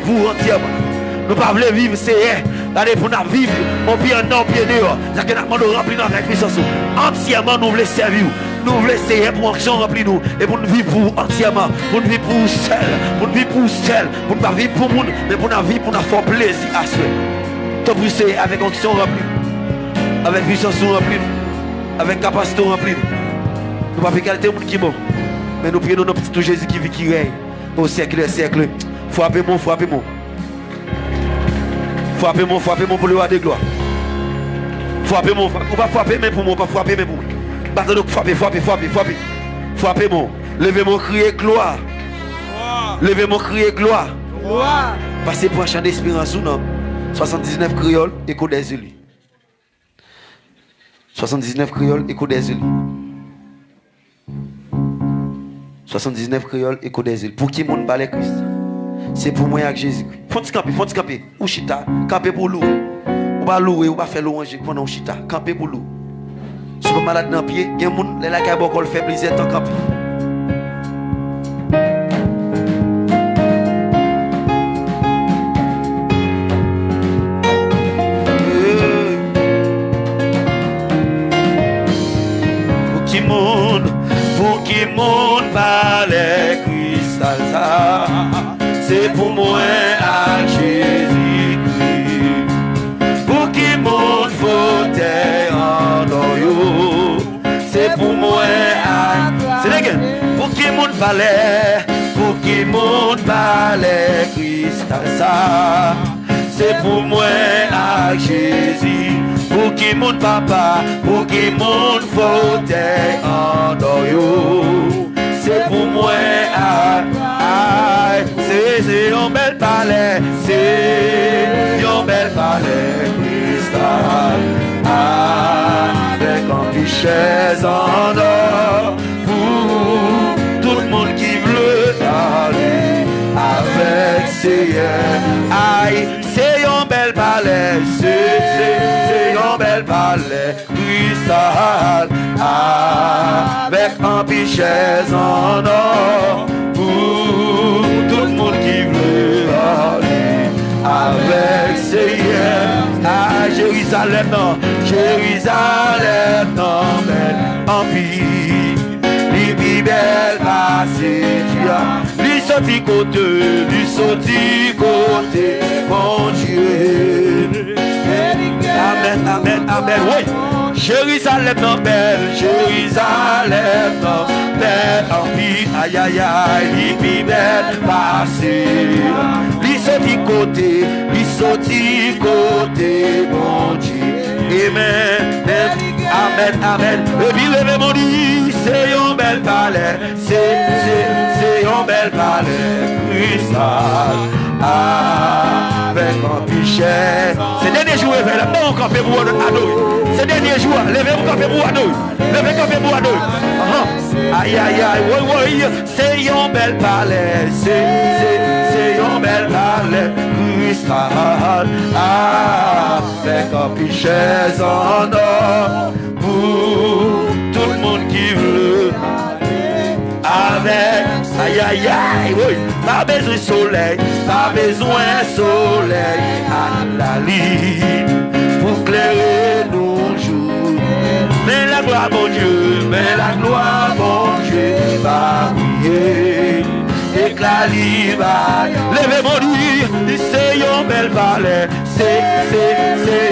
pour entièrement. Nous ne pouvons pas vivre, c'est regardez pour nous vivre, on pied en pied dehors. Ça que nous demandons remplir avec puissance. Entièrement, nous voulons servir. Nous voulons essayer pour action remplir nous. Et pour nous vivre pour entièrement. Pour nous vivre pour seul. Pour nous vivre pour seul. Pour ne pas vivre pour nous. Mais pour nous vivre pour nous faire plaisir à soi. Tant plus c'est avec action remplie. Avec puissance remplie. Avec capacité remplie. Nous ne pouvons pas qualité monde qui est bon. Mais nous prions notre petit Jésus qui vit, qui règne. Au siècle des siècles. Frappez-moi, frappez-moi. Frappez-moi pour le roi de gloire. Frappez-moi, on va frapper même pour moi, pas frapper même pour moi. Battez-nous, frappez-moi. Levez-moi, crier gloire. Levez-moi, crier gloire. Passez pour un chant d'espérance ou non. 79 créoles, écho des élus. 79 créoles, écho des élus. 79 créoles, écho des élus. Pour qui monde balai Christ? C'est pour moi avec Jésus. Faut te camper. Ou chita, camper pour louer. Ou pas louer, ou pas faire louanger pendant ou chita, camper pour louer. Si vous êtes malade dans le pied, il y a des gens qui ont fait plaisir de camper. Pour qui monde parle cristal ça. C'est pour moi à Jésus-Christ. Pour qui monde fauteuil en doyo. C'est pour moi à. C'est les gars. Pour qui monde parlait. Pour qui monde parlait cristal ça. C'est pour moi à Jésus. Pour qui monde papa. Pour qui monde fauteuil en doyo. C'est pour moi à. C'est un bel palais, c'est un bel palais cristal, avec un richesse en or, pour tout le monde qui veut aller, avec ses aïe, c'est un bel palais, c'est un bel palais cristal, avec un richesse en or, pour tout le monde qui veut aller avec ses à Jérusalem, non, Jérusalem, non, belle empire, les plus belles passées, lui sorti côté, mon Dieu. Amen, amen, amen, oui. Jérusalem, non, belle, Jérusalem, non, belle empire, aïe, aïe, aïe, les plus belles passées, lui sorti côté, mon Dieu. Amen, amen, amen. Le vivre mon dit, c'est un bel palais, c'est un bel palais, cristal, avec un pichet. C'est dernier jour, là, bon, campé pour adorer. C'est dernier jour, levez-vous campé pour adorer. Levez campé pour adorer. Aïe, aïe, aïe, oui, oui, c'est un bel palais, c'est un bel palais, cristal, avec un pichet en or, pour tout le monde qui veut, avec, aïe, aïe, aïe, oui, pas besoin de soleil, pas besoin de soleil, à la ligne, pour clairer nos jours, mais la gloire, mon Dieu, mais la gloire, mon Dieu, va briller. Éclat l'hiver, levez mon Dieu, c'est un bel palais, c'est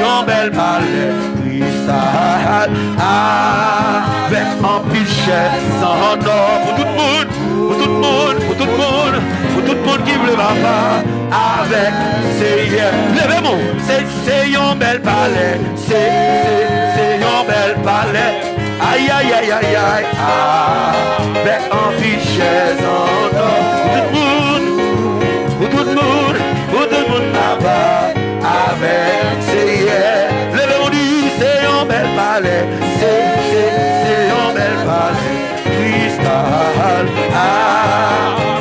un bel palais, cristal, avec un pichet sans or, pour tout le monde, pour tout le monde, pour tout le monde, pour tout le monde qui veut papa, avec ses levez-moi, c'est un bel palais, c'est un bel palais. Aïe, aïe, aïe, aïe, aïe, avec un pichet en or. Pour tout le monde là-bas, avec ses levez-vous dit, c'est un bel palais, c'est un bel palais, cristal,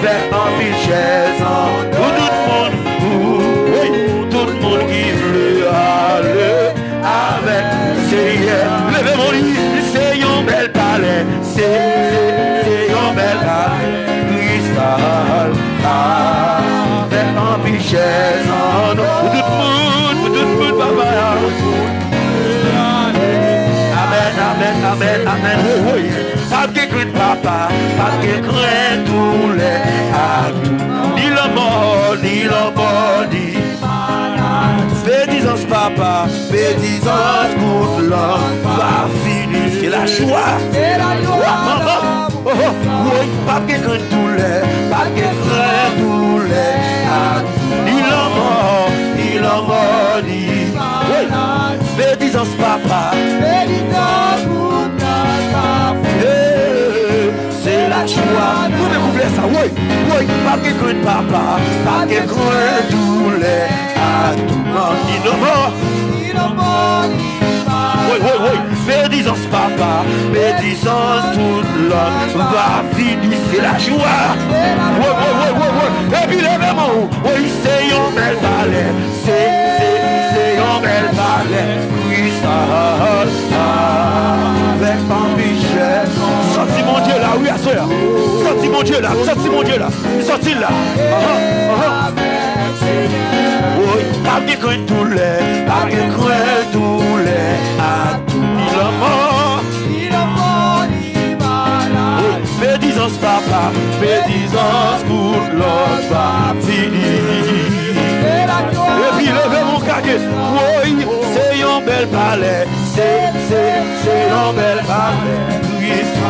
avec un pichet en or. Pour tout le monde, oui, tout le monde qui veut aller, avec ses levez-vous dit, c'est un bel palais, c'est un bel palais, cristal. chaises en or. Pour tout le monde, papa. Amen, amen, amen, amen. Oui, pas de crainte, papa, pas de crainte, tous les amis. Ni la mort, ni la mort, ni bédisance, papa, bédisance, good Lord, va finir, c'est la joie. C'est la joie, maman. Oh, oh, oui, pas de crainte, tous les, pas de crainte, tous les amis. Ni la mort, ni la mort, ni. Oui, bédisance, papa, bédisance, good Lord, c'est la joie. Vous découvrez ça, oui, oui, pas de crainte, papa, pas de crainte, tous les amis. Ni la mort, ni la mort, ni. Oui, oui, oui, bédisance, papa, bédisance, toute l'homme va finir, c'est la joie. Oui, oui, oui, oui, oui, et puis lèvez-moi, oui, c'est un bel balai, c'est un bel balai, oui, ça, avec un pichet. Sorti mon Dieu là, oui, à soi, sorti mon Dieu là, sorti mon Dieu là, sorti là. Oui, pas de crainte tous les, pas de crainte tous les, à tout ni la mort, ni malade. Oui, bédisance papa, bédisance pour l'autre va finir. Et puis levez mon cadet, oui, c'est un bel palais, c'est un bel palais, oui, c'est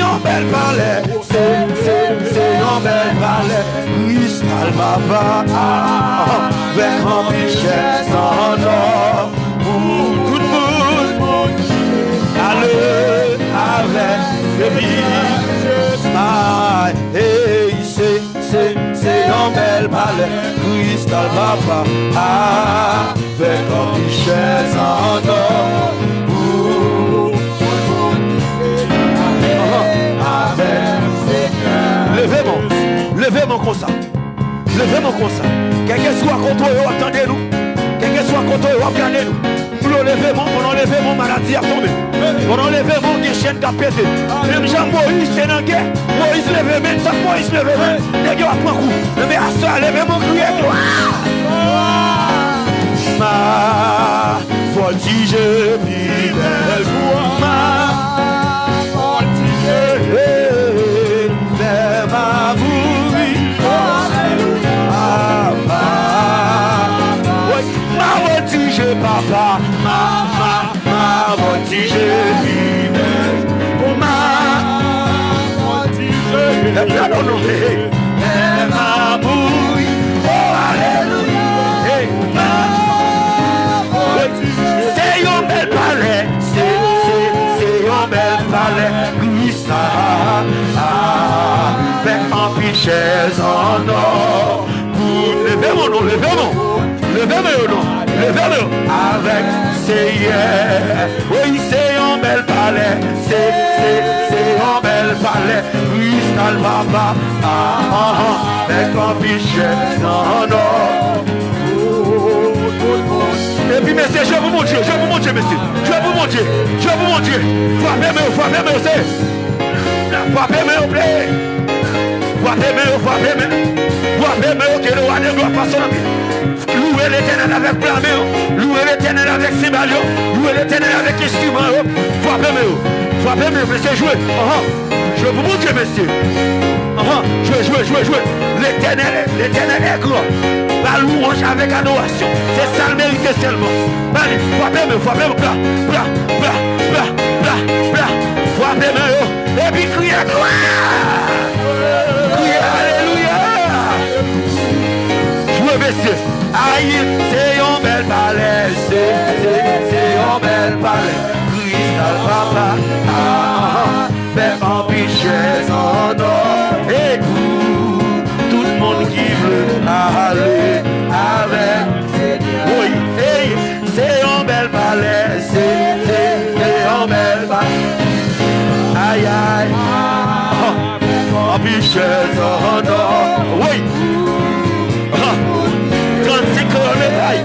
un bel palais, c'est un bel palais, cristal papa, avec un richesse en or, pour tout le monde, allez avec le billes, c'est un bel palais, cristal papa, avec un richesse en or. Levez-moi comme ça. Levez-moi comme ça. Quel que soit contre eux, attendez-nous. Quel que soit contre eux, regardez-nous. Pour lever mon maladie à tomber. Pour lever mon chaîne à péter. Même Jean-Moïse, c'est dans la guerre. Moïse levez main. Tant Moïse levez main. Les gars, prends coup. Mais à ça, levez mon crier. Ma voltige, fidèle foi. Ma voltige, ma bouille. Ma voltige, papa. Ma voltige, fidèle. Ma voltige, ma bouille. Oh, alléluia. C'est un bel palais, c'est un bel palais, cristal, avec un pichet en or. Levez-moi, non, levez-moi, avec c'est oui, c'est un bel palais, c'est un bel palais, cristal, papa, avec un pichet en or. Et puis, messieurs, je vais vous montrer, messieurs. Je vais vous montrer. Frappez-moi, c'est. Frappez-moi, plaît. Frappez-moi, que le roi de gloire passe en vie. Louez l'éternel avec blâme, louez l'éternel avec cymbale, louez l'éternel avec instrument. Frappez-moi, messieurs, jouez. Je vais vous montrer, messieurs. Jouez. L'éternel est grand. La louange avec adoration. C'est ça le mérite seulement. Allez, frappez-moi, bla. Frappez-moi, et puis criez gloire. Criez alléluia. Jouez, messieurs. Aïe, c'est un bel palais. C'est un bel palais. Cristal papa. Fait un pichet en or. Et tout le monde qui veut aller avec. Oui, c'est un bel palais, c'est un bel palais. Aïe, un pichet en or. Oui, 35 heures le bail.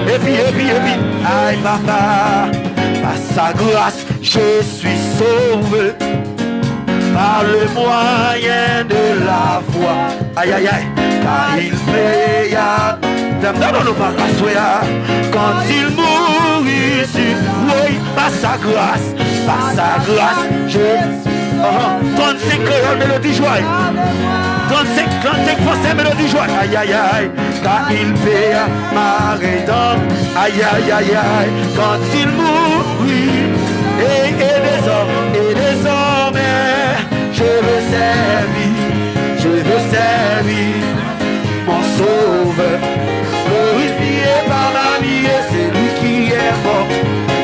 Et puis, Aïe papa, par sa grâce, je suis sauvé. Par le moyen de la foi. Aïe aïe aïe, car il paya. Quand il mourut ici, oui, par sa grâce, je. 35 créoles mélodie joie. 35 français mélodie joie. Aïe aïe aïe, car il paya ma rédemption. Aïe aïe aïe aïe, quand il mourut. Et désormais, je veux servir mon sauveur. Glorifié par ma vie, c'est lui qui est mort.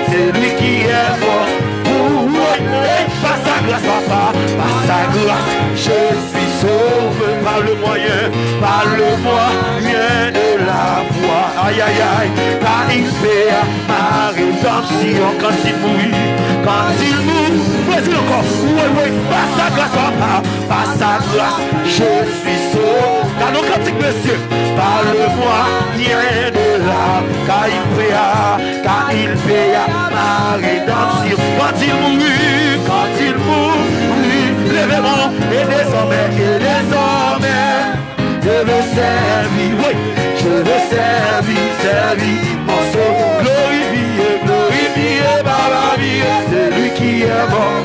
C'est lui qui est mort. Par sa grâce, papa, par sa grâce, je suis sauvé par le moyen de la foi. Aïe aïe aïe, car il paie ma rédemption quand il mourit, vas-y encore, oui, par sa grâce, papa, par sa grâce, je suis sauvé. Car nos cantiques, monsieur, par le moyen de la car il paie ma rédemption quand il mourit, levez-moi, et désormais, je veux servir, oui, je veux servir mon sauveur, glorifié par la vie, c'est lui qui est mort,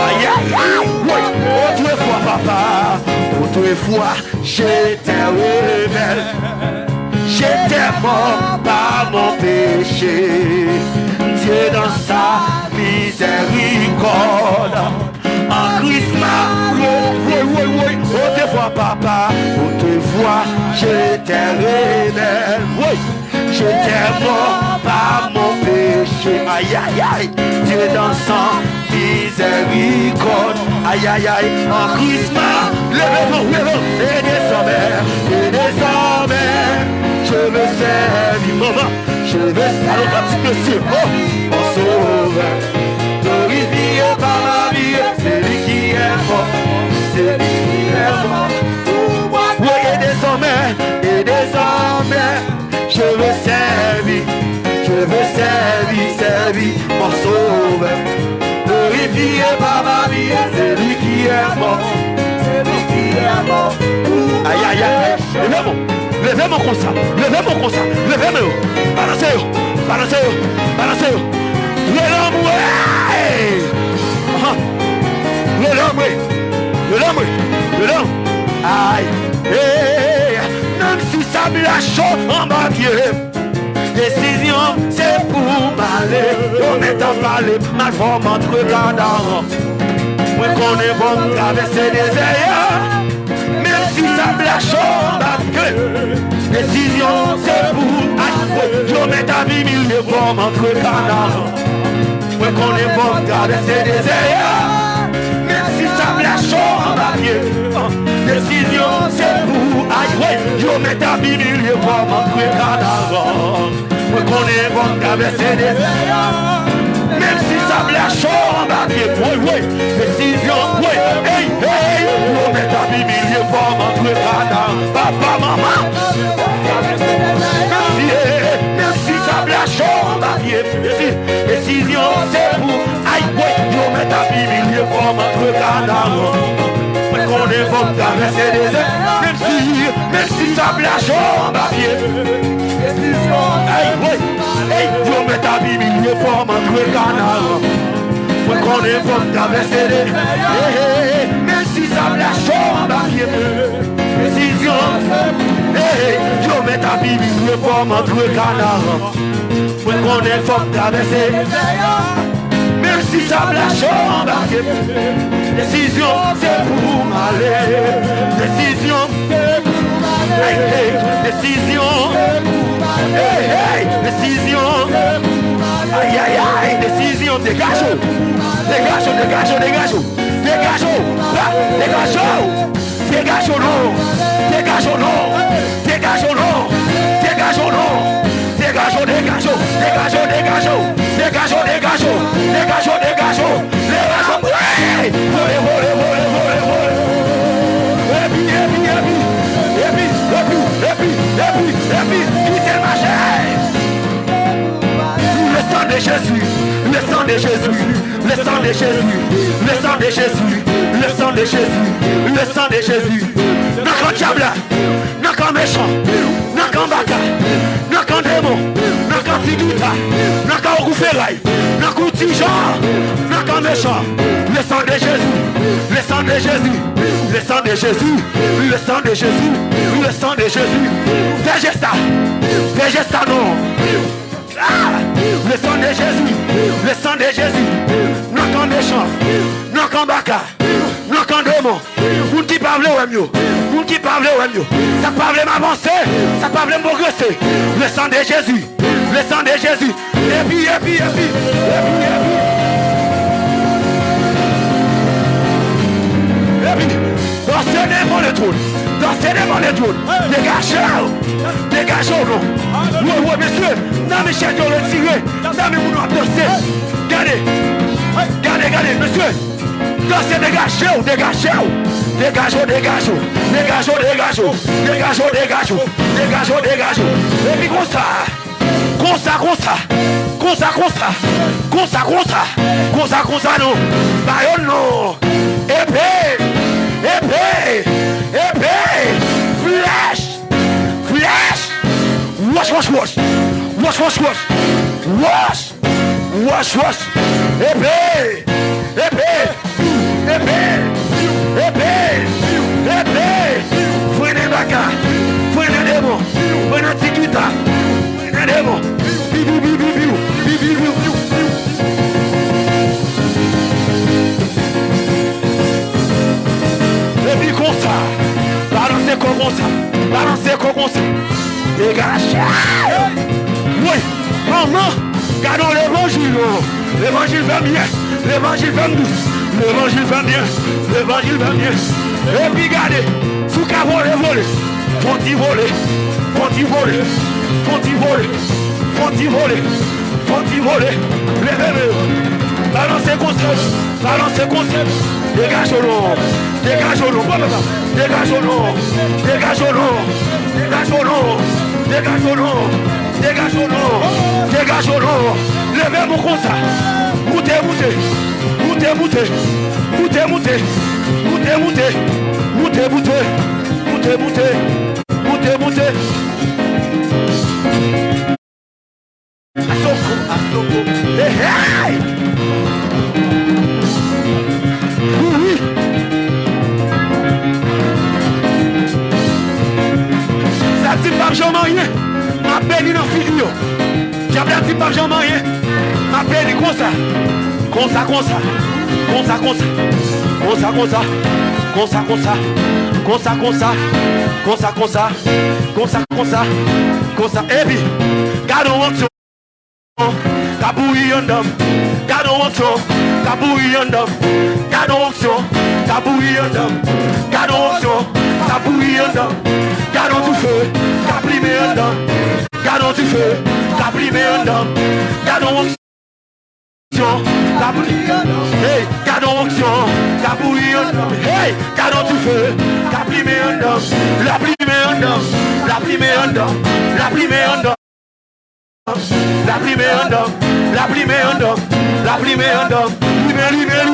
aïe aïe aïe, oui, autrefois papa, autrefois j'étais rebelle, j'étais mort par mon péché, Dieu dans sa miséricorde, en Christ oui, autrefois papa, autrefois j'étais rebelle, oui, j'étais mort par mon péché, aïe aïe aïe, Dieu dans sa miséricorde, aïe aïe aïe, en Christ levez-vous, et désormais, je veux servir, maman, je veux servir, petit monsieur, mon sauveur, glorifié par ma vie, c'est lui qui est mort, c'est lui qui est mort, oui, et désormais, je veux servir, mon sauveur, glorifié par ma vie, c'est lui qui est mort, aïe aïe aïe, levez-moi comme ça, levez-moi, balancez, le l'homme, aïe, même si ça me lâche en bas pied, décision c'est pour m'aller, on est en parler, ma forme entre cadavres, moi qu'on est bon traverser des airs. Même si ça me lâche en bas pied, décision c'est pour je mets ta vie mille de formes entre cadavres, moi qu'on est bon traverser des airs. Même si ça me lâche en bas pied, décision c'est pour je mets ta vie mille de formes entre cadavres, moi qu'on est bon traverser des airs. Même si ça me lâche en bas pied, décision, hey, je mets ta vie mille de formes entre cadavres, papa, maman. Même si ça me lâche en bas pied, décision c'est pour je mets ta vie mille de formes entre cadavres, moi qu'on est bon traverser des airs. Même si ça me lâche en bas pied, décision, je mets ta vie mille de formes entre cadavres, moi qu'on est bon traverser des airs. Même si ça me lâche en bas pied, décision, je mets ta vie mille de formes entre cadavres, moi qu'on est bon traverser des airs. Même si ça me lâche en bas pied, décision c'est pour m'aller, décision c'est pour m'aller, décision, décision, aïe aïe aïe, décision, dégage, de Jésus, le sang de Jésus, le sang de Jésus, le sang de Jésus, le sang de Jésus, le sang de Jésus. N'a qu'un diable, n'a qu'un méchant, n'a qu'un baka, n'a qu'un démon, n'a qu'un tidouta, n'a qu'un gouférail, n'a qu'un tijan, n'a qu'un méchant. Le sang de Jésus, le sang de Jésus, le sang de Jésus, le sang de Jésus, le sang de Jésus. Fais ça non. Ah, le sang de Jésus, le sang de Jésus. N'a qu'un méchant, n'a qu'un baka, n'a qu'un démon. Vous qui parlez au mieux, vous qui parlez au mieux. Ça parle m'avancer, ça parle m'progresser. Le sang de Jésus, le sang de Jésus. Et puis. Dansez devant le trône. Dansez devant le trône. Dégagez non. Oui, monsieur. Non, mes chers, on le tiré. Non, mais vous nous dansez. Regardez, monsieur. Dansez, dégagez. Et puis comme ça non. Bayon non. Épée. Flèche. Wash. Épée. Freinez baka. Freinez démon. Freinez tiguita. Freinez démon. Et puis comme ça. Balancez comme ça. Dégagez. Oui. Maman. Gardons l'évangile. L'évangile va bien. L'évangile va bien. Et puis gardez. Sous qu'à voler. Font-y voler. Levez-le. Balancez concept. Dégagez levez mon comme ça. Moutez. Asoko. Hey! Oui. Ça dit pas jamais rien. Ma béni dans figure. Diable dit pas jamais rien. Ma béni comme ça. Et puis, gardons onction. Kabouille en dame. Gardons onction. Kabouille en dame. Gardons onction. Kabouille en dame. Gardons onction. Kabouille en dame. Gardons du feu. Kablimé en dame. Gardons du feu. Kablimé en dame. Gardons onction. Hey, gardons onction. Kabouille en dame. Hey, gardons du feu. Kablimé en dame. La primée en dame. La primée en dame. La primée en dame. La primée en dame. La primée en dame. La primée en dame. Libère.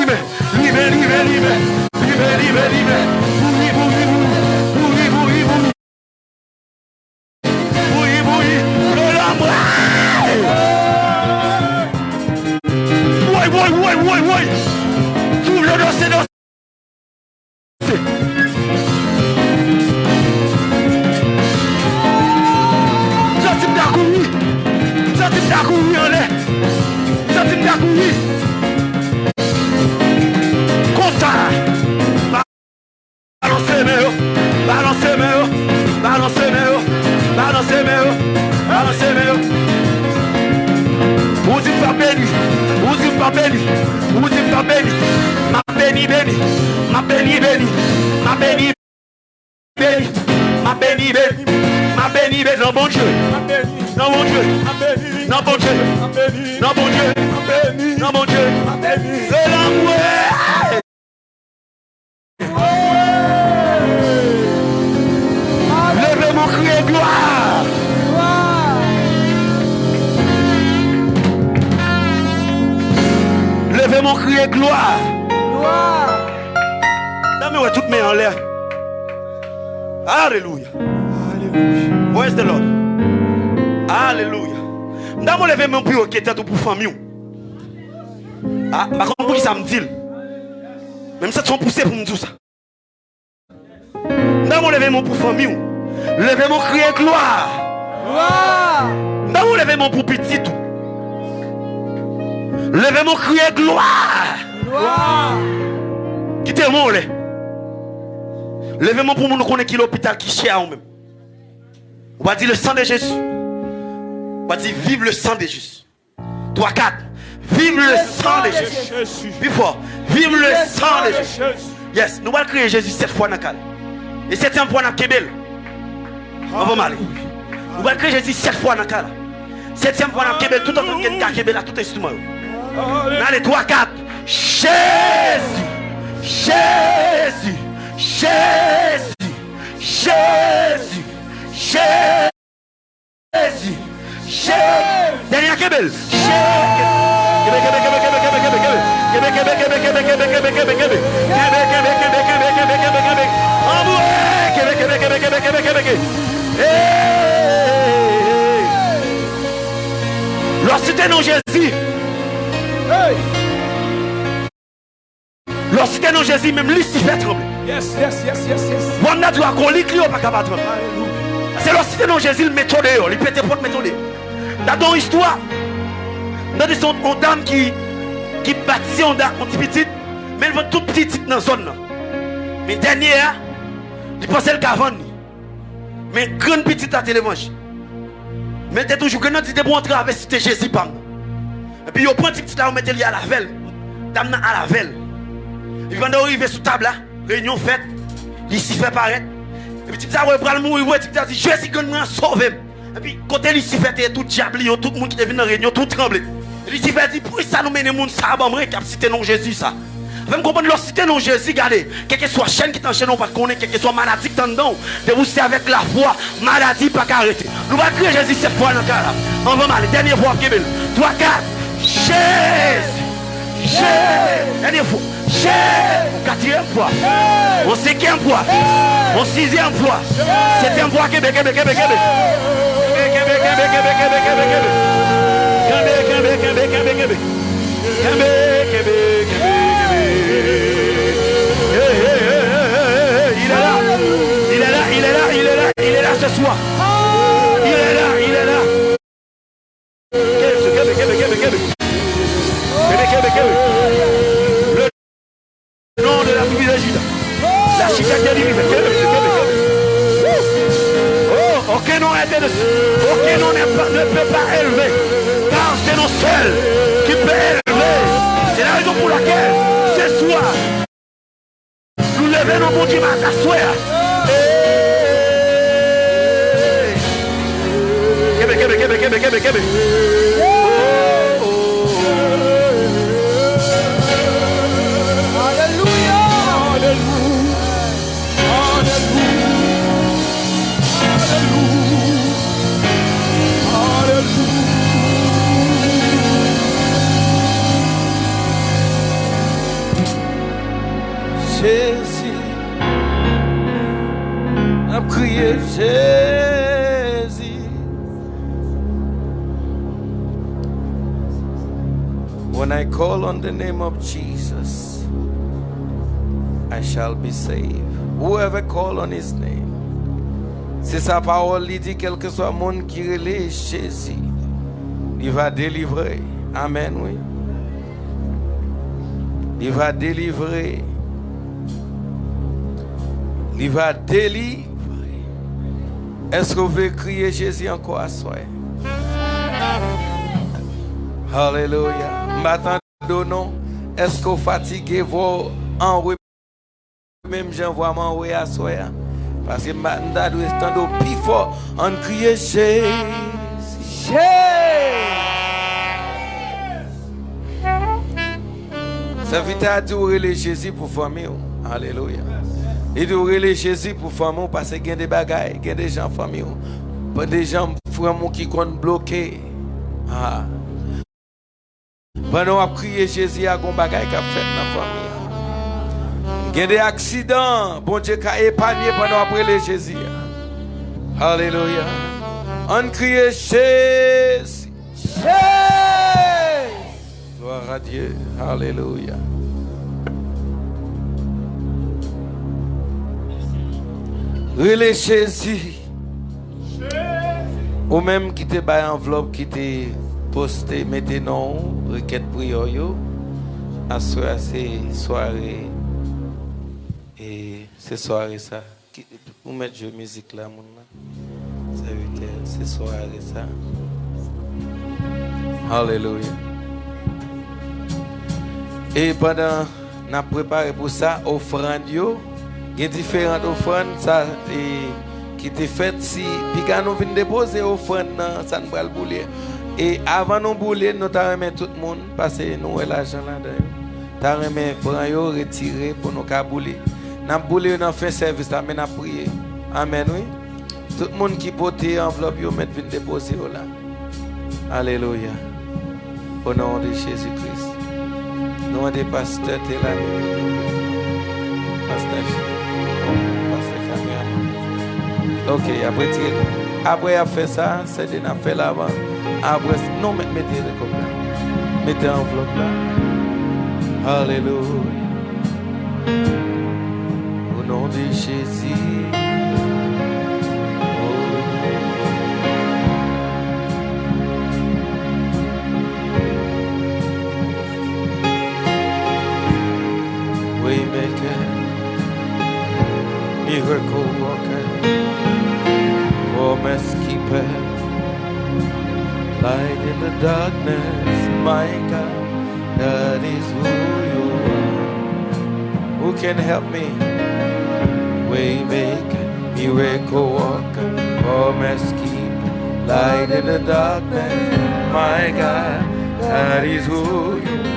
Oui. Trouve le dossier. Ça type d'accouri en l'air. Ça type d'accouri. Comme ça. Balancez mes. Vous dites pas béni. Ma béni. Non bon Dieu. De l'amour. Levez mon cri de gloire. mon cri gloire. Gloire. Dame, toutes mes en l'air. Alléluia. Alléluia. Where's the Lord? Alléluia. Dame, lever mon plus qui était pour famille. Ah, par contre, pour qui ça me dit? Même ça, tu sont poussés pour me dire ça. Dame, lever mon pour famille. Levez mon cri gloire. Gloire. Dame, lever mon pour petit tout. Levez mon cri gloire. Gloire. Quittez mon lait. Levez-moi pour nous connaître qui l'hôpital qui cher ou même. On va dire le sang de Jésus. On va dire vive le sang de Jésus. 3, 4. Vive le sang de Jésus. Plus fort. Vive le sang de Jésus. Yes. Nous allons crier Jésus 7 fois dans le calme. Et 7e fois dans le Kébel. On va mal. Nous allons crier Jésus 7 fois dans le calme. 7e fois dans le Kébel. Tout en train de Kébel à tout instrument. Allez, 3, 4. Jésus. Jésus. Jésus, Jésus, Jésus, Jésus. Dernière Kébel. Lorsque t'es non Jésus. Lorsque non Jésus, même Lucifer tremble. Yes. Bon, on a droit qu'on lit, on pas capable de trembler. C'est lorsque non Jésus, le méthode, il peut être méthode. Dans une histoire, dans une dame qui baptisait une petite petite, mais elle va toute petite dans la zone. Mais dernière, il pensait qu'elle avant. Mais grande petite à télévange. Mais t'es toujours que nous disons bon travail si t'es Jésus. Et puis, il prend une petite là, on met à la velle. Dame à la velle. Et puis, quand on arrive sur table là, réunion faite, il s'y fait paraître. Et puis, tu dis, ouais, bras le mourir, ouais, tu dis, Jésus, quand nous sauvé. Et puis, quand Lucifer était tout diable, tout le monde qui est venu dans la réunion, tout tremblé. Lucifer dit, pour ça nous mène le monde, ça va me citer non Jésus, ça. Vous comprenez, lorsque non Jésus, regardez, quelle que soit chaîne qui t'enchaîne, on va connaître, quelle que soit maladie qui t'en donne, de vous c'est avec la foi, maladie pas arrêter. Nous allons crier Jésus cette fois dans le cas là. On va mal, dernière fois, Kébel. 3, 4, Jésus, Jésus, dernière fois. 4e fois, au 5e fois, au 6e fois, 7e fois, Québec. Il est là ce soir. Il est là. Le nom de la tribu de Juda. La Chicago du Oh, aucun nom est dessus. Aucun nom ne peut pas élever. Car c'est nous seuls qui peut élever. C'est la raison pour laquelle ce soir, nous levons nos bons dimanches à soir. Québec. Jésus, a crié Jésus. When I call on the name of Jesus, I shall be saved. Whoever call on his name. C'est sa parole, il dit quel que soit le monde qui relève Jésus, il va délivrer. Amen, oui. Il va délivrer. Il va délivrer. Est-ce que vous voulez crier Jésus encore à soi? Alléluia. Maintenant, non. Est-ce que vous fatiguez vos enroués? Même j'envoie m'enrouer à soi. Parce que maintenant, nous estons plus fort. On crie Jésus. Ça veut à dire les Jésus pour famille. Alléluia. Il doit les Jésus pour famille parce qu'il y a des bagailles, il y a des gens famille. Pas des gens qui sont bloqués. Ah. Pendant qu'on crié Jésus, il y a des bagages qui a fait dans la famille. Il y a des accidents. Bon Dieu qui a épargné pendant qu'on prié Jésus. Alléluia. On crie Jésus. Jésus. Gloire à Dieu. Alléluia. Relais Jésus. Ou même qui te bat enveloppe, qui te poste, mettez non, requête prière yo. Assoir c'est soirée. Et c'est soirée ça. Ou mettre jeu musique là, mon là. C'est soirée ça. Alléluia. Et pendant qu'on a préparé pour ça, offrande yo. Il y a différentes offrandes ça, qui étaient faites si puis quand nous venons déposer offrande ça ne va pas bouler et avant nous bouler nous t'arrêter tout le monde parce que nous avons l'argent là-dedans t'arrêter prendre yo retirer pour nous ca bouler n'a bouler dans fin service là mais n'a prier amen oui tout le monde qui porte enveloppe yo mettre venir déposer là alléluia au nom de Jésus-Christ nous des pasteurs t'es là pasteur. Ok, après a fait ça, c'est de n'a fait l'avant. Après, non, mettez le comme là. Mettez l'enveloppe là. Alléluia. Au nom de Jésus. Waymaker, miracle worker. Promise keeper, light in the darkness, my God, that is who you are. Who can help me? Waymaker, miracle worker, promise keeper, light in the darkness, my God, that is who you are.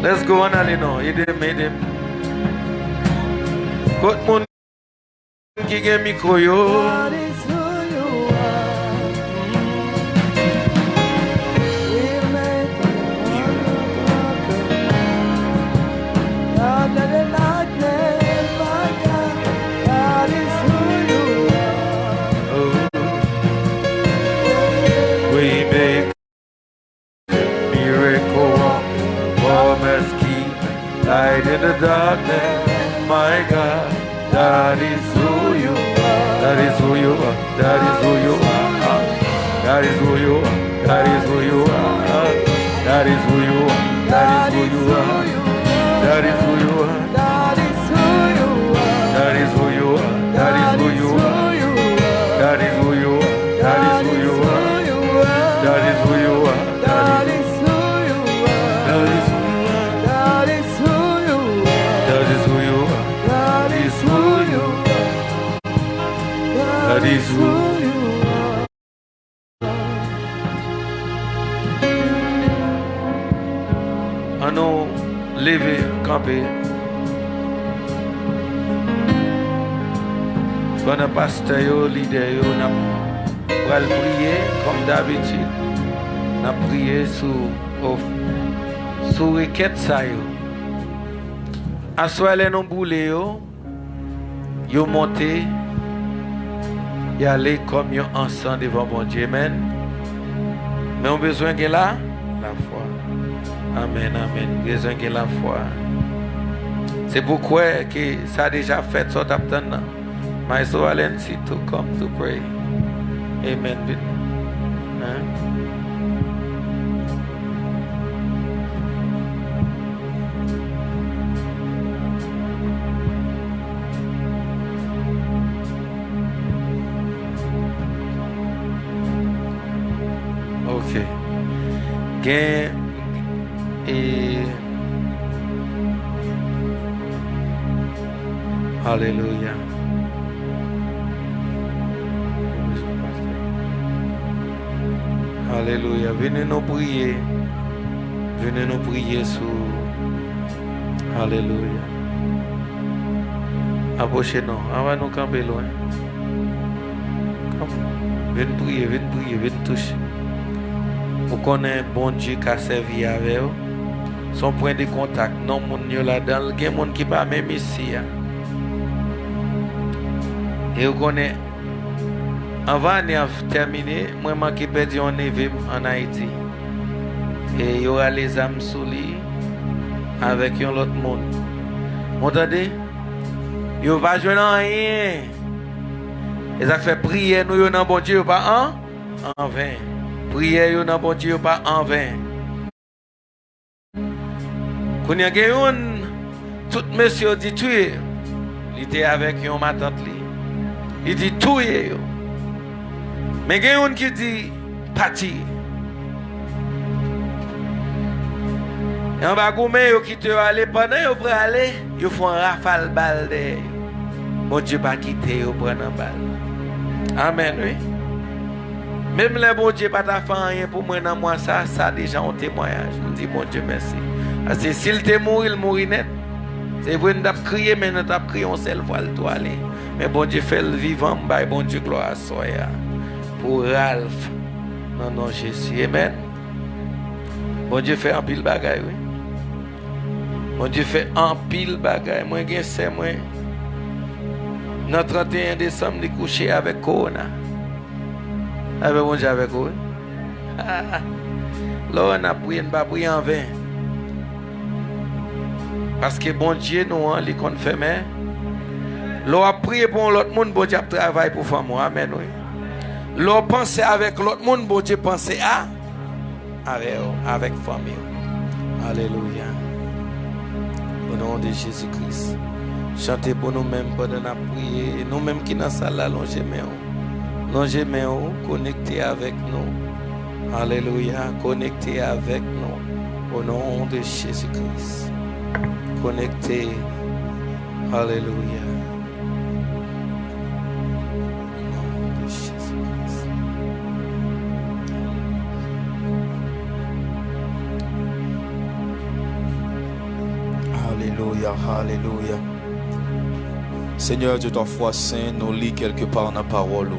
Let's go on, Alino. Made him. Tout le monde qui a un micro, God is who you are. We make God that is not there, my God. God is who you are. we make miracle, promise keep, light in the darkness. My God, that is who you are. That is who you are. That is who you are. That is who you are. That is who you are. That is who you are. That is who you are. That is who you are. That is who you are. That is who you are. That is who you are. That is who you are. That is who you are. That is who you are. That is who you are. That is who you are. That is who you are. That is who you are. That is who you are. Nous lever, camper. Pendant pasteur yo, leader yo, n'a pas prier comme d'habitude. N'a prié sous requête ça yo. Assoir les non boulé yo monter, y aller comme yo ensemble devant bon Dieu, amen. Mais on besoin que là la foi. Amen, amen. Besoin que la foi. C'est pourquoi que ça a déjà fait ça t'attend. My soul Alency to come to pray. Amen. Hein? Ok. Gain et Alléluia. Alléluia. Venez nous prier. Venez nous prier sur. Alléluia. Approchez-nous. On va nous camper loin. Viens prier, viens toucher. Vous connaissez bon Dieu qui a servi avec vous. Son point de contact, non, mon Dieu là-dedans, il y a des gens qui ne sont pas même ici. Et vous connaissez, avant de terminer, moi, je suis perdu en en Haïti. Et il y aura les âmes sous lui avec l'autre monde. Vous entendez? Il ne va pas jouer rien. Et ça fait prier, nous, dans bon Dieu, pas en vain. Prier, dans bon Dieu, pas en vain. Quand il y a un, tout monsieur dit tuer. Il était avec ma tante. Il dit tuer. Mais il y a un qui dit partir. Et on va gommer, qui te aller pendant qu'ils vont aller, ils font un rafale balle de. Mon Dieu pas quitter, ils prennent un balle. Amen, oui. Même les bon Dieu pas fait rien pour moi dans moi, ça déjà un témoignage. Je dis bon Dieu merci. Parce que s'il te mourit, il mourit net. C'est vrai, nous avons crié, mais nous avons crié on seule fois le toit aller. Mais bon Dieu fait le vivant, bon Dieu gloire à soi. Pour Ralph. Non, Jésus. Amen. Bon Dieu fait un pile bagaille, oui. Bon Dieu fait un pile bagaille. Moi, c'est moi. Le 31 décembre, je couché avec Corona. Avec bon Dieu avec vous. Là, on a prié, on va prier en vain. Parce que bon Dieu, nous, les confirmés. Là, on a prié pour l'autre monde, bon Dieu travaille pour faire moi. Amen, oui. Là, on pense avec l'autre monde, bon Dieu pense avec famille. Alléluia. Au nom de Jésus-Christ. Chantez pour nous-mêmes pendant la prière. Nous-mêmes qui dans la salle, longez mains, connectez avec nous. Alléluia. Connectez avec nous. Au nom de Jésus-Christ. Connectez. Alléluia. Au nom de Jésus-Christ. Alléluia, alléluia. Seigneur Dieu, ta foi saint, nous lit quelque part dans la parole.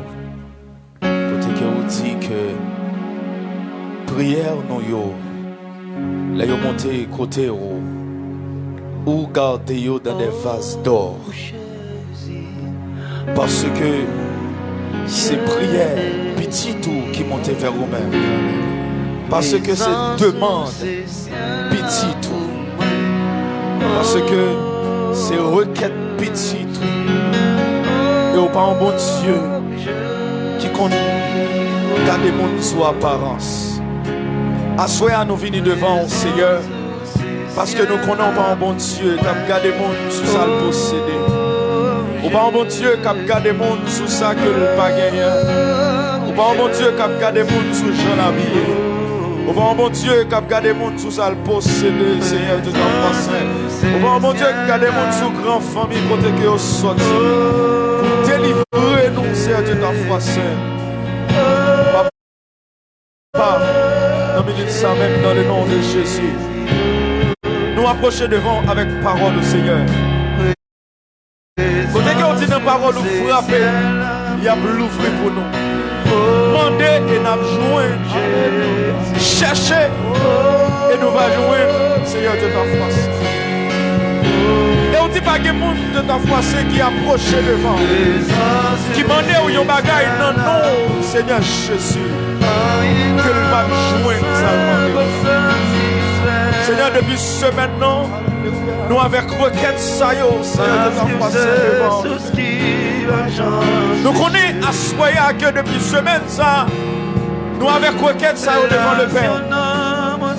Côté que vous dit que prière nous yo, là yo monté côté ou garder yo dans des vases d'or. Parce que c'est prière petit tout qui monte vers vous-même. Parce que c'est demande petit tout. Parce que c'est requête petit tout. Et au pas un bon Dieu qui compte garder mon sous apparence. Assoyez nous venir devant au Seigneur. Parce que nous connaissons pas un bon Dieu qui a gardé mon sous ça le posséder. Ou pas un bon Dieu qui a gardé mon sous ça que le pas gagné. Ou pas un bon Dieu qui a gardé mon sous Jean habillé. Ou pas un bon Dieu qui a gardé mon sous ça le posséder, Seigneur de ton saint. Ou pas un bon Dieu qui a gardé mon sous grand famille côté que vous sortez. Pour délivrer nous, Seigneur de ton foi saint. Papa, dans minute ça même dans le nom de Jésus. Nous approcher devant avec parole du Seigneur. Côté qu'on dit dans parole, nous frapper, il y a l'ouvrir pour nous. Demandez et nous joindre. Cherchez et nous va joindre, Seigneur de ta foi. Et on dit pas que le monde de ta foi qui approche devant, qui demande où il y a un bagage, non, non, Seigneur Jésus, que le va joindre ça. Seigneur, depuis ce maintenant, nous avec requête ça yo, Seigneur de ta foi, nous connaissons à soya que depuis semaine ça, nous avec requête ça yo devant le Père,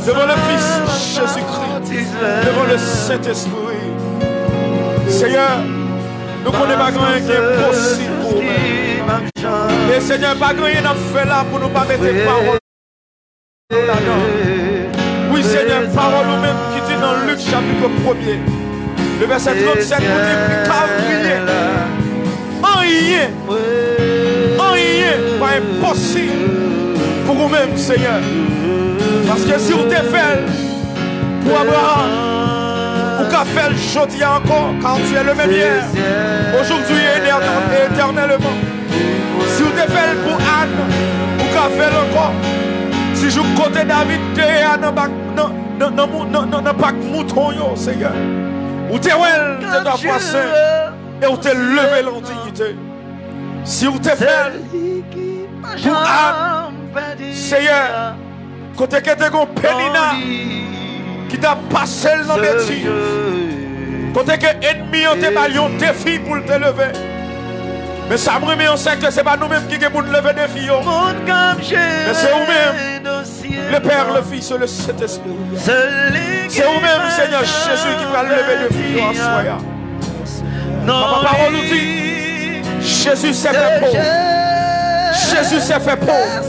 devant le Fils Jésus-Christ, devant le Saint-Esprit. Seigneur, nous connaissons pas grand qui est possible pour nous. Et Seigneur, pas grand n'a fait là pour nous pas mettre parole là-dedans. Oui, Seigneur, parole ou même qui dit dans Luc chapitre 1er, le verset 37, nous dit car rien, pas impossible pour vous-même, Seigneur. Parce que si vous t'es fait pour Abraham, ou qu'a fait le jeudi encore, car tu es le même hier, aujourd'hui et éternellement. Si vous te faites pour Anne, vous pouvez faire encore. Si je côté David, non pas mouton, Seigneur. Ou te well, te dois passer. Et vous te lever l'antiquité. Si vous te faites pour Anne, Seigneur, côté que te gon Pénina, qui t'a passé le nom de Dieu. Côté que ennemi ont te balion défi pour te lever. Mais ça me remet en sait que ce n'est pas nous-mêmes qui avons lever défi. Mais c'est vous-même, le Père, le Fils et le Saint-Esprit. C'est vous-même, Seigneur Jésus, qui va lever défi en soi. Ma parole nous dit, Jésus s'est fait pauvre. Jésus s'est fait pauvre.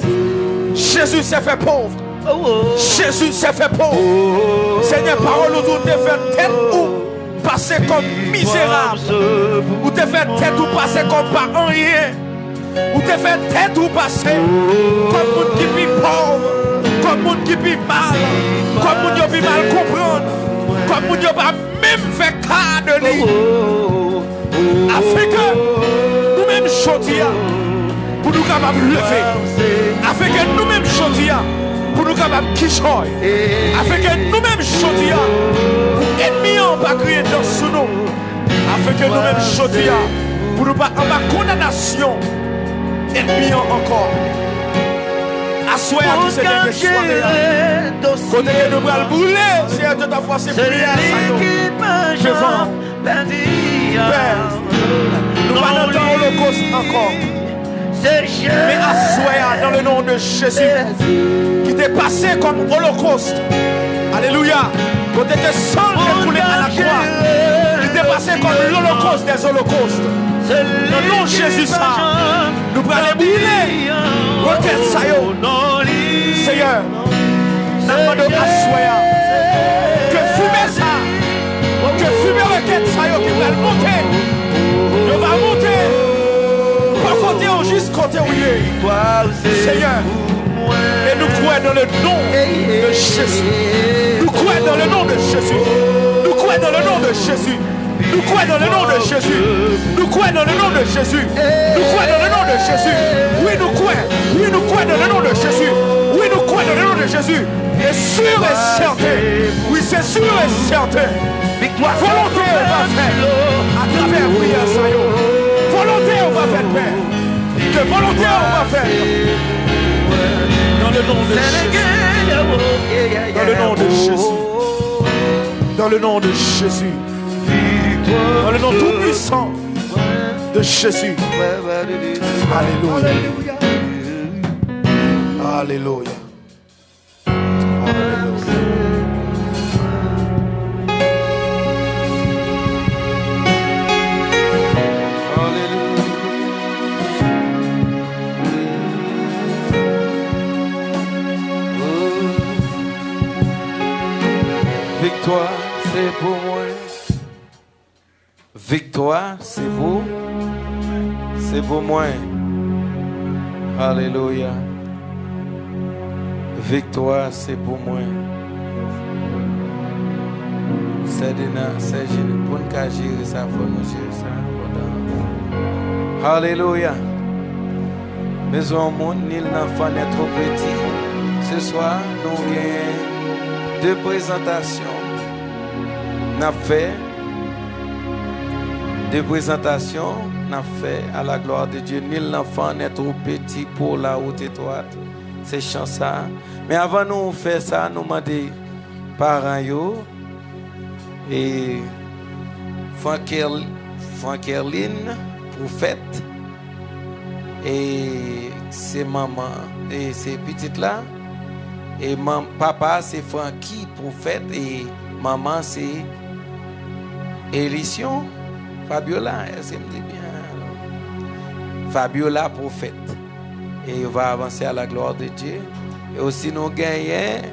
Jésus s'est fait pauvre. Jésus s'est fait pauvre. Seigneur, parole nous dit, fait tête où passer comme misérable, ou te fait tête ou passer comme pas en rien, ou te fait tête ou passer comme monde qui vit pauvre, comme monde qui vit mal, comme monde qui vit mal comprendre, comme monde qui pas même fait cas de lui, afin que nous-mêmes chodia pour nous capables lever, afin que nous-mêmes chodia pour nous capables quichoy, afin que nous-mêmes chodia ennemis n'ont pas crié dans sous nous, afin que nous-mêmes chodia pour nous pas en bas condamnation, ennemis encore. Assoyez à tous ces derniers soirées. Côté que nous allons brûler, c'est de ta foi, c'est prière. Devant Père, nous allons dans l'Holocauste encore. Mais assoyez dans le nom de Jésus, qui t'est passé comme Holocauste. Alléluia. Côté que sang découlé à la croix, qui t'est passé comme l'Holocauste des holocaustes. Dans le nom de Jésus, ça, nous allons aller brûler. Requête ça, Seigneur, nous demandons assoyez. Que fumez ça, que fumez requête ça, qui va monter. On va monter. Pas côté ou juste côté où il est. Seigneur. Et nous croyons dans le nom de Jésus. Nous croyons dans le nom de Jésus. Nous croyons dans le nom de Jésus. Nous croyons dans le nom de Jésus. Nous croyons dans le nom de Jésus. Nous croyons dans le nom de Jésus. Oui, nous croyons. Oui, nous croyons dans le nom de Jésus. Oui, nous croyons dans le nom de Jésus. Et sûr et certain. Oui, c'est sûr et certain. Volonté, on va faire. À travers prière, Sayo. Volonté, on va faire, Père. De volonté, on va faire. Dans le nom de Jésus. Dans le nom de Jésus. Dans le nom de Jésus. Dans le nom tout puissant de Jésus. Alléluia. Alléluia. Victoire, c'est pour moi. Victoire, c'est pour moi. Alléluia. Victoire, c'est pour moi. C'est pour nous gérer ça, pour nous gérer ça. Alléluia. Mais au monde, il n'enfant n'est trop petit. Ce soir, nous avons deux présentations. Nous avons fait deux présentations. Nous avons fait à la gloire de Dieu. Nul l'enfant n'est trop petit pour la haute étoile. C'est chant ça. Mais avant nous faire ça, nous demandons parents yo et Frankerline, prophète, et c'est maman et c'est petite là. Et papa c'est Francky, prophète, et maman c'est Élision, Fabiola, elle me dit bien. Fabiola, prophète. Et on va avancer à la gloire de Dieu. Et aussi nous gagnons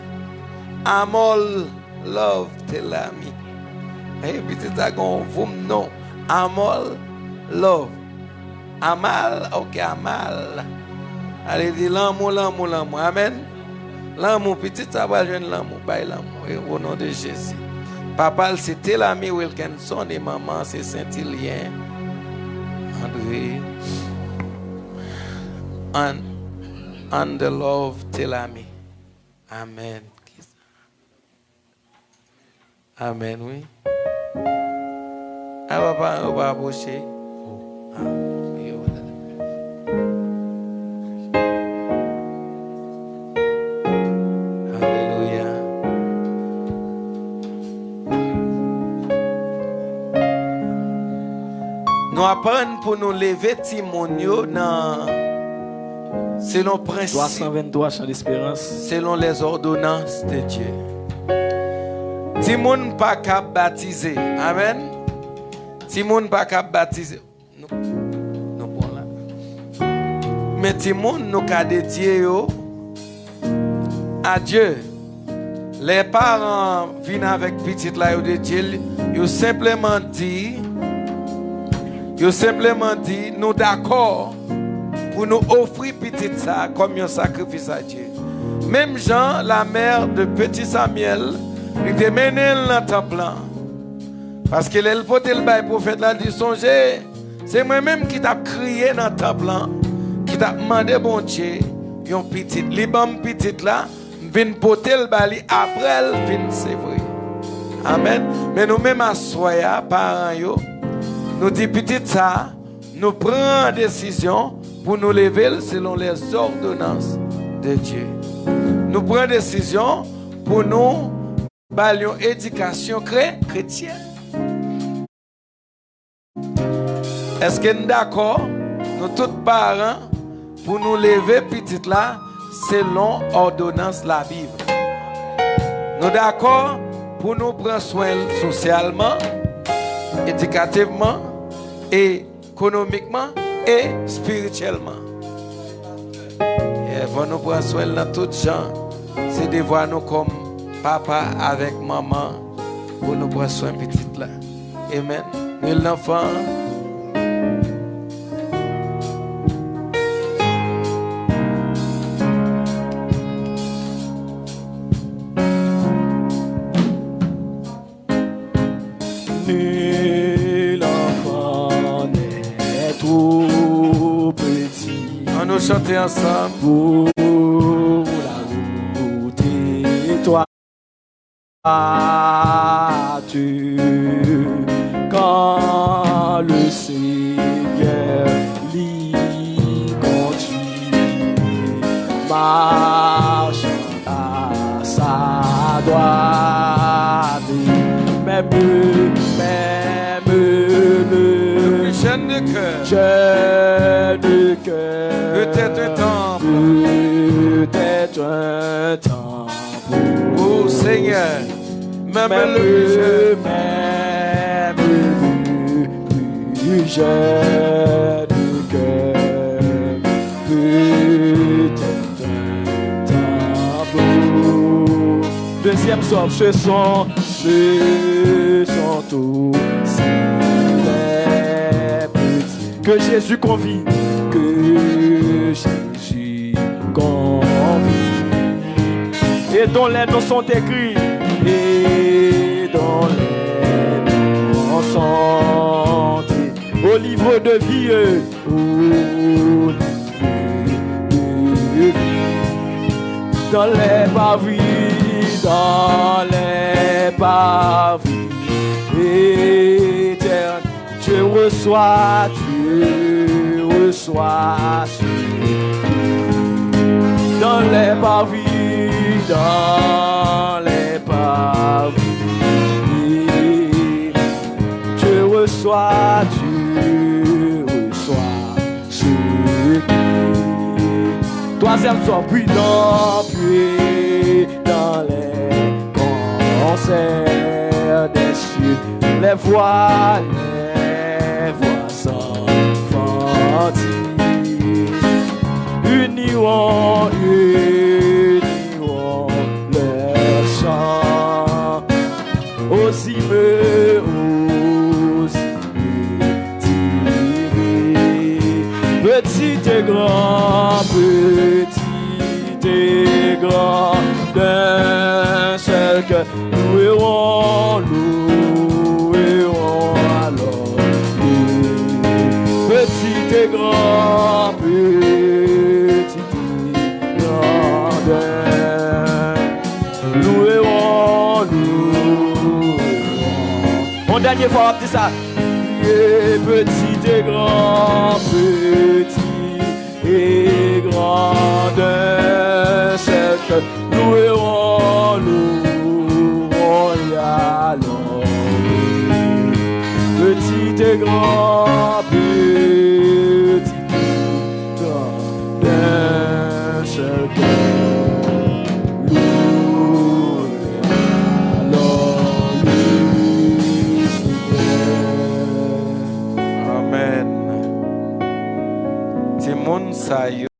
Amol Love Telami. Et puis c'est ça qu'on vous nom. Amol Love. Amal, ok, Amal. Allez, dis l'amour. Amen. L'amour, petit, ça va jeune l'amour. Bye l'amour. Au nom de Jésus. Papa, c'était l'ami Wilkinson et maman, c'est Saint-Hilien. André. And the love Telami. Amen. Amen, oui. Ah, papa, on va approcher. Alléluia. Nous apprenons pour nous lever Timonio dans selon principe. 323 chants d'espérance. Selon les ordonnances de Dieu. Timon pas cap baptisé. Amen. Timon pas cap baptisé. Nous bon là. Mais Timon nous ka dédié à Dieu. Les parents viennent avec petite là de Dieu, ils simplement dit nous d'accord pour nous offrir petite ça comme un sacrifice à Dieu. Même Jean, la mère de petit Samuel, il te mené dans le temple. Parce que le prophète là dit songez, c'est moi-même qui t'a crié dans le temple, qui t'a demandé bon Dieu, une petite, libam petite là, vinn porter le bali après elle vinn c'est vrai. Amen. Mais nous même à soya parents yo, nous dit petite ça, nous prenons décision pour nous lever selon les ordonnances de Dieu. Nous prenons décision pour nous balions éducation chrétienne. Est-ce que nous sommes d'accord, nous tous parents, pour nous lever petite là, selon ordonnance de la Bible? Nous sommes d'accord pour nous prendre soin socialement, éducativement, économiquement et spirituellement. Et pour nous prendre soin de tous les gens, c'est de voir nous comme papa avec maman pour nous prendre soin petite là. Amen. Nous l'enfant. Nous chanter ensemble pour la route et toi tu quand le Seigneur lit continue marche à sa droite même le jeune de cœur peut-être un temple oh Seigneur même plus jeune cœur peut-être un temple. Deuxième soir, ce sont aussi les petits que Jésus convie, et dont les noms sont écrits, et dont les noms sont écrits au livre de vie, au livre de vie, dans les parvis, éternels. Dieu reçoit dans les parvis, Dieu reçoit ce qui. Troisième soir, puis dans les concerts des cieux, les voix s'enfantent. Uniront leurs chants aux hymnes, petit et grand, d'un seul cœur, louerons alors. Petit grand, petit, grandeur. Louerons, louerons. Mon dernier fois, on dit ça. Et petit et grand, petit et grandeur. C'est que louerons, louerons, et allons. Petit et grand, petit d'un seul cœur. Loué, allons lui, Seigneur. Amen. Ti moun sa yo